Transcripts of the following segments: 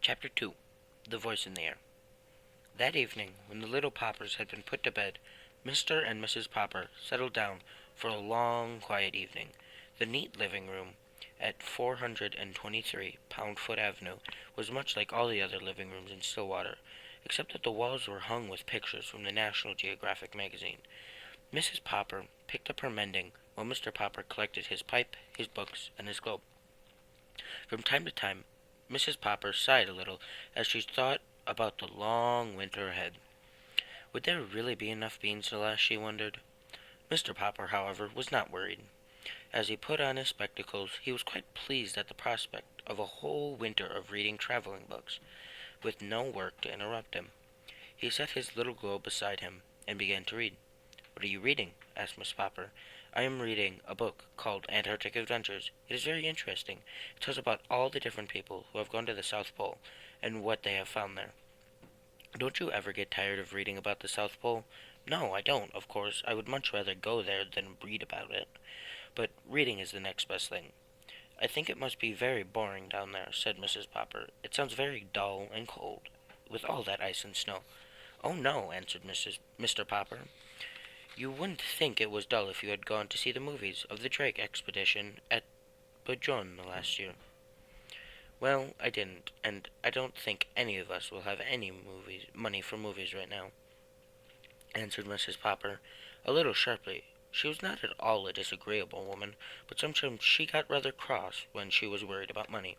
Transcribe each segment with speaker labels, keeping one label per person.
Speaker 1: Chapter 2. The Voice in the Air. That evening, when the little Poppers had been put to bed, Mr. and Mrs. Popper settled down for a long, quiet evening. The neat living room at 423 Pound-Foot Avenue was much like all the other living rooms in Stillwater, except that the walls were hung with pictures from the National Geographic magazine. Mrs. Popper picked up her mending, while Mr. Popper collected his pipe, his books, and his globe. From time to time, Mrs. Popper sighed a little as she thought about the long winter ahead. Would there really be enough beans to last, she wondered. Mr. Popper, however, was not worried. As he put on his spectacles, he was quite pleased at the prospect of a whole winter of reading traveling books, with no work to interrupt him. He set his little globe beside him and began to read. "What are you reading?" asked Miss Popper. "I am reading a book called Antarctic Adventures. It is very interesting. It tells about all the different people who have gone to the South Pole and what they have found there." "Don't you ever get tired of reading about the South Pole?" "No, I don't, of course. I would much rather go there than read about it. But reading is the next best thing." "I think it must be very boring down there," said Mrs. Popper. "It sounds very dull and cold, with all that ice and snow." "Oh, no," answered Mr. Popper. "You wouldn't think it was dull if you had gone to see the movies of the Drake expedition at Bajorn last year." "Well, I didn't, and I don't think any of us will have any money for movies right now," answered Mrs. Popper, a little sharply. She was not at all a disagreeable woman, but sometimes she got rather cross when she was worried about money.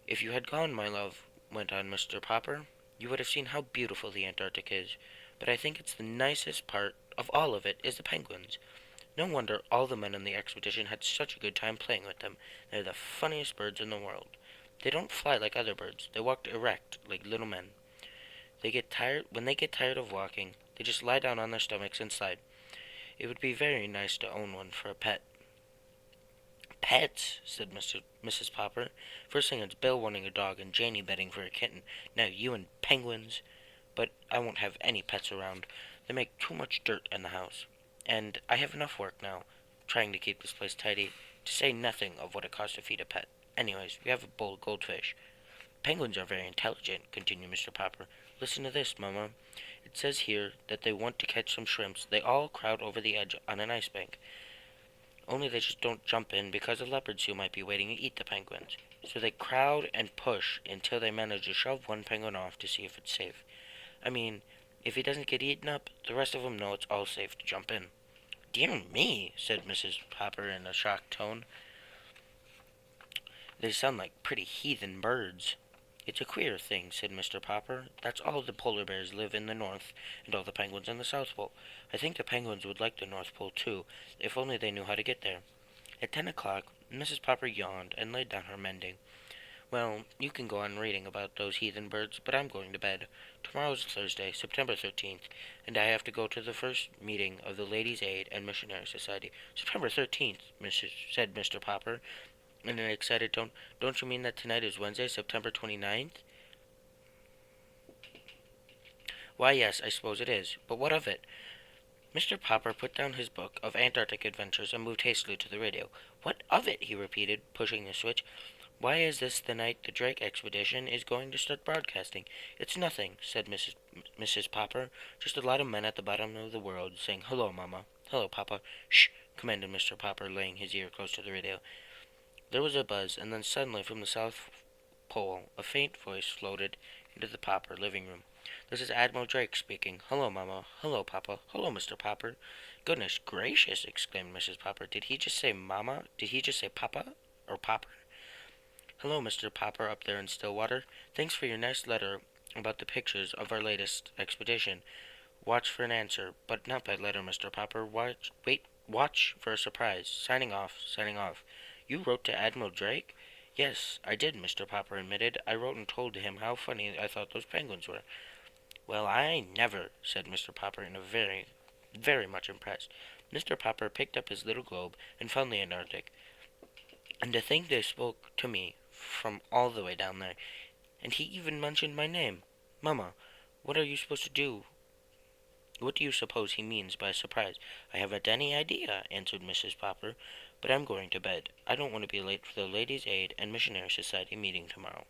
Speaker 1: "If you had gone, my love," went on Mr. Popper, "you would have seen how beautiful the Antarctic is. But I think it's the nicest part of all of it is the penguins. No wonder all the men on the expedition had such a good time playing with them. They're the funniest birds in the world. They don't fly like other birds. They walk erect like little men. When they get tired of walking, they just lie down on their stomachs and slide. It would be very nice to own one for a pet." "Pets," said Mrs. Popper. "First thing it's Bill wanting a dog and Janie betting for a kitten. Now you and penguins. But I won't have any pets around. They make too much dirt in the house. And I have enough work now, trying to keep this place tidy, to say nothing of what it costs to feed a pet. Anyways, we have a bowl of goldfish." "Penguins are very intelligent," continued Mr. Popper. "Listen to this, Mama. It says here that they want to catch some shrimps. They all crowd over the edge on an ice bank. Only they just don't jump in because a leopard seal might be waiting to eat the penguins. So they crowd and push until they manage to shove one penguin off to see if it's safe. I mean, if he doesn't get eaten up, the rest of them know it's all safe to jump in." "Dear me," said Mrs. Popper in a shocked tone. "They sound like pretty heathen birds." "It's a queer thing," said Mr. Popper. "That's all the polar bears live in the North, and all the penguins in the South Pole. I think the penguins would like the North Pole, too, if only they knew how to get there." At 10 o'clock, Mrs. Popper yawned and laid down her mending. "Well, you can go on reading about those heathen birds, but I'm going to bed. Tomorrow's Thursday, September 13th, and I have to go to the first meeting of the Ladies' Aid and Missionary Society." "September 13th, said Mr. Popper, in an excited tone. "Don't you mean that tonight is Wednesday, September 29th?" "Why, yes, I suppose it is. But what of it?" Mr. Popper put down his book of Antarctic adventures and moved hastily to the radio. "What of it?" he repeated, pushing the switch. "Why is this the night the Drake expedition is going to start broadcasting?" "It's nothing," said Mrs. Popper. "Just a lot of men at the bottom of the world saying, 'Hello, Mama. Hello, Papa.'" "Shh!" commanded Mr. Popper, laying his ear close to the radio. There was a buzz, and then suddenly from the South Pole a faint voice floated into the Popper living room. "This is Admiral Drake speaking. Hello, Mama. Hello, Papa. Hello, Mr. Popper." "Goodness gracious!" exclaimed Mrs. Popper. "Did he just say Mama? Did he just say Papa? Or Popper?" "Hello, Mr. Popper up there in Stillwater. Thanks for your nice letter about the pictures of our latest expedition. Watch for an answer, but not by letter, Mr. Popper. Watch for a surprise. Signing off, signing off." "You wrote to Admiral Drake?" "Yes, I did," Mr. Popper admitted. "I wrote and told him how funny I thought those penguins were." "Well, I never," said Mr. Popper, in a very much impressed. Mr. Popper picked up his little globe and found the Antarctic. "And to think they spoke to me from all the way down there. And he even mentioned my name. Mamma, what are you supposed to do? What do you suppose he means by surprise?" "I haven't any idea," answered Mrs. Popper, "but I'm going to bed. I don't want to be late for the Ladies' Aid and Missionary Society meeting tomorrow."